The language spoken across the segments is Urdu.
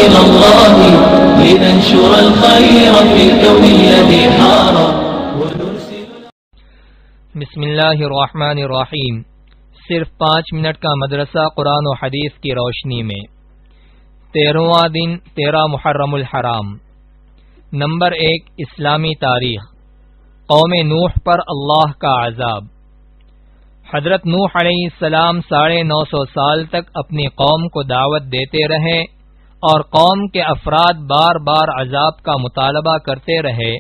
إلى الله لننشر الخير في الكون الذي حار ونرسل. بسم اللہ الرحمن الرحیم. صرف 5 منٹ کا مدرسہ قرآن و حدیث کی روشنی میں. 13واں دن 13 محرم الحرام. نمبر 1 اسلامی تاریخ. قوم نوح پر اللہ کا عذاب. حضرت نوح علیہ السلام 950 سال تک اپنی قوم کو دعوت دیتے رہے اور قوم کے افراد بار بار عذاب کا مطالبہ کرتے رہے.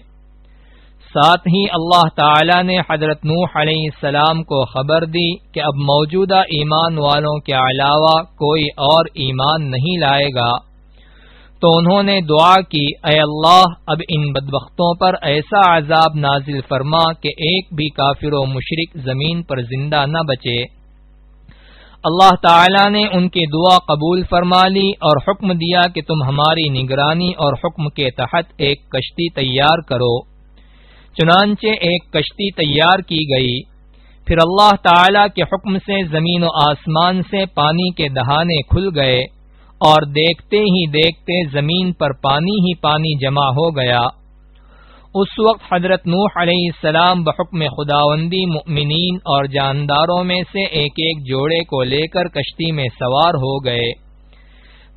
ساتھ ہی اللہ تعالی نے حضرت نوح علیہ السلام کو خبر دی کہ اب موجودہ ایمان والوں کے علاوہ کوئی اور ایمان نہیں لائے گا. تو انہوں نے دعا کی، اے اللہ اب ان بدبختوں پر ایسا عذاب نازل فرما کہ ایک بھی کافر و مشرک زمین پر زندہ نہ بچے. اللہ تعالی نے ان کی دعا قبول فرما لی اور حکم دیا کہ تم ہماری نگرانی اور حکم کے تحت ایک کشتی تیار کرو. چنانچہ ایک کشتی تیار کی گئی. پھر اللہ تعالی کے حکم سے زمین و آسمان سے پانی کے دہانے کھل گئے اور دیکھتے ہی دیکھتے زمین پر پانی ہی پانی جمع ہو گیا. اس وقت حضرت نوح علیہ السلام بحکم خداوندی مؤمنین اور جانداروں میں سے ایک ایک جوڑے کو لے کر کشتی میں سوار ہو گئے.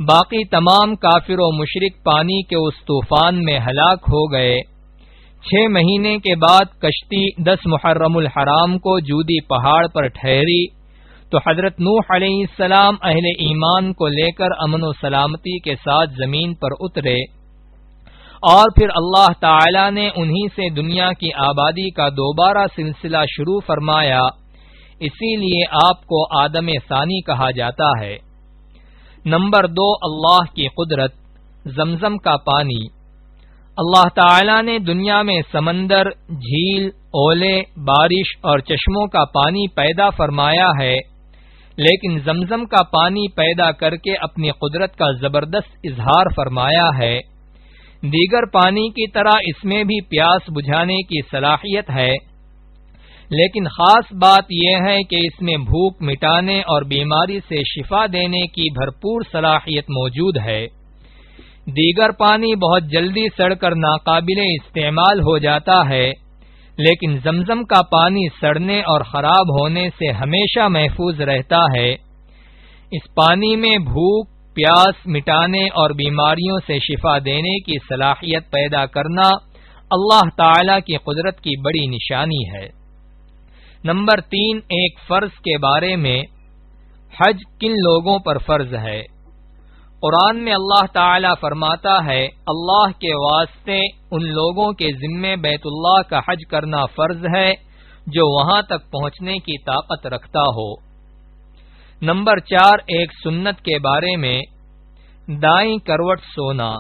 باقی تمام کافر و مشرک پانی کے اس طوفان میں ہلاک ہو گئے. 6 مہینے کے بعد کشتی 10 محرم الحرام کو جودی پہاڑ پر ٹھہری تو حضرت نوح علیہ السلام اہل ایمان کو لے کر امن و سلامتی کے ساتھ زمین پر اترے اور پھر اللہ تعالی نے انہی سے دنیا کی آبادی کا دوبارہ سلسلہ شروع فرمایا. اسی لیے آپ کو آدم ثانی کہا جاتا ہے. نمبر 2 اللہ کی قدرت. زمزم کا پانی. اللہ تعالی نے دنیا میں سمندر، جھیل، اولے، بارش اور چشموں کا پانی پیدا فرمایا ہے، لیکن زمزم کا پانی پیدا کر کے اپنی قدرت کا زبردست اظہار فرمایا ہے. دیگر پانی کی طرح اس میں بھی پیاس بجھانے کی صلاحیت ہے، لیکن خاص بات یہ ہے کہ اس میں بھوک مٹانے اور بیماری سے شفا دینے کی بھرپور صلاحیت موجود ہے. دیگر پانی بہت جلدی سڑ کر ناقابل استعمال ہو جاتا ہے، لیکن زمزم کا پانی سڑنے اور خراب ہونے سے ہمیشہ محفوظ رہتا ہے. اس پانی میں بھوک، پیاس مٹانے اور بیماریوں سے شفا دینے کی صلاحیت پیدا کرنا اللہ تعالی کی قدرت کی بڑی نشانی ہے. نمبر 3 ایک فرض کے بارے میں. حج کن لوگوں پر فرض ہے؟ قرآن میں اللہ تعالی فرماتا ہے، اللہ کے واسطے ان لوگوں کے ذمے بیت اللہ کا حج کرنا فرض ہے جو وہاں تک پہنچنے کی طاقت رکھتا ہو. نمبر 4 ایک سنت کے بارے میں. دائیں کروٹ سونا.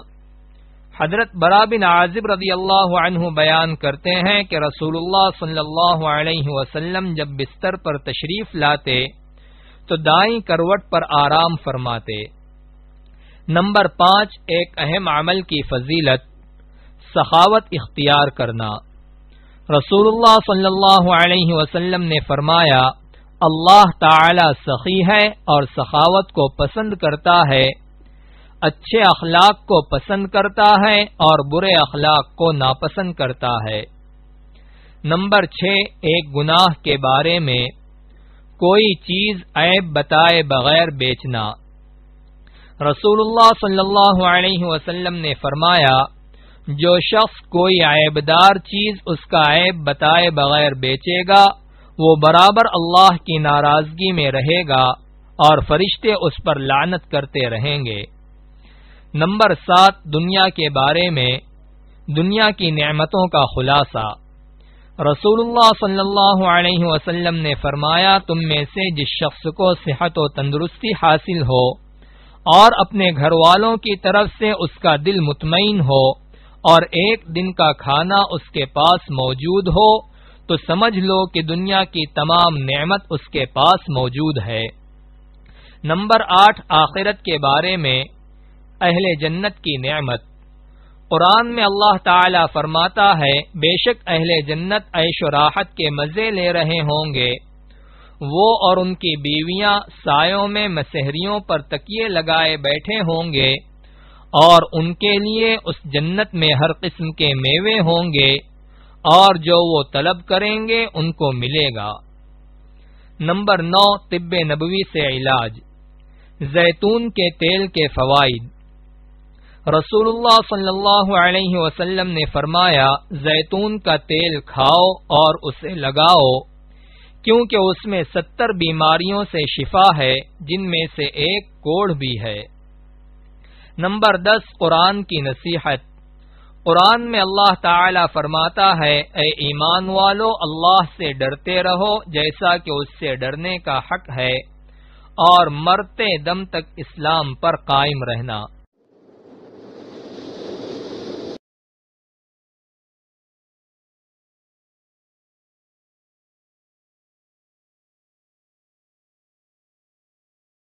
حضرت برا بن عازب رضی اللہ عنہ بیان کرتے ہیں کہ رسول اللہ صلی اللہ علیہ وسلم جب بستر پر تشریف لاتے تو دائیں کروٹ پر آرام فرماتے. نمبر 5 ایک اہم عمل کی فضیلت. سخاوت اختیار کرنا. رسول اللہ صلی اللہ علیہ وسلم نے فرمایا، اللہ تعالی سخی ہے اور سخاوت کو پسند کرتا ہے، اچھے اخلاق کو پسند کرتا ہے اور برے اخلاق کو ناپسند کرتا ہے. نمبر 6 ایک گناہ کے بارے میں. کوئی چیز عیب بتائے بغیر بیچنا. رسول اللہ صلی اللہ علیہ وسلم نے فرمایا، جو شخص کوئی عیبدار چیز اس کا عیب بتائے بغیر بیچے گا وہ برابر اللہ کی ناراضگی میں رہے گا اور فرشتے اس پر لعنت کرتے رہیں گے. نمبر 7 دنیا کے بارے میں. دنیا کی نعمتوں کا خلاصہ. رسول اللہ صلی اللہ علیہ وسلم نے فرمایا، تم میں سے جس شخص کو صحت و تندرستی حاصل ہو اور اپنے گھر والوں کی طرف سے اس کا دل مطمئن ہو اور ایک دن کا کھانا اس کے پاس موجود ہو تو سمجھ لو کہ دنیا کی تمام نعمت اس کے پاس موجود ہے. نمبر 8 آخرت کے بارے میں. اہل جنت کی نعمت. قرآن میں اللہ تعالی فرماتا ہے، بے شک اہل جنت عیش و راحت کے مزے لے رہے ہوں گے، وہ اور ان کی بیویاں سایوں میں مسحریوں پر تکیے لگائے بیٹھے ہوں گے اور ان کے لیے اس جنت میں ہر قسم کے میوے ہوں گے اور جو وہ طلب کریں گے ان کو ملے گا۔ نمبر 9، طب نبوی سے علاج۔ زیتون کے تیل کے فوائد۔ رسول اللہ صلی اللہ علیہ وسلم نے فرمایا، زیتون کا تیل کھاؤ اور اسے لگاؤ، کیونکہ اس میں 70 بیماریوں سے شفا ہے، جن میں سے ایک کوڑھ بھی ہے۔ نمبر 10، قرآن کی نصیحت۔ قرآن میں اللہ تعالی فرماتا ہے، اے ایمان والو، اللہ سے ڈرتے رہو جیسا کہ اس سے ڈرنے کا حق ہے، اور مرتے دم تک اسلام پر قائم رہنا۔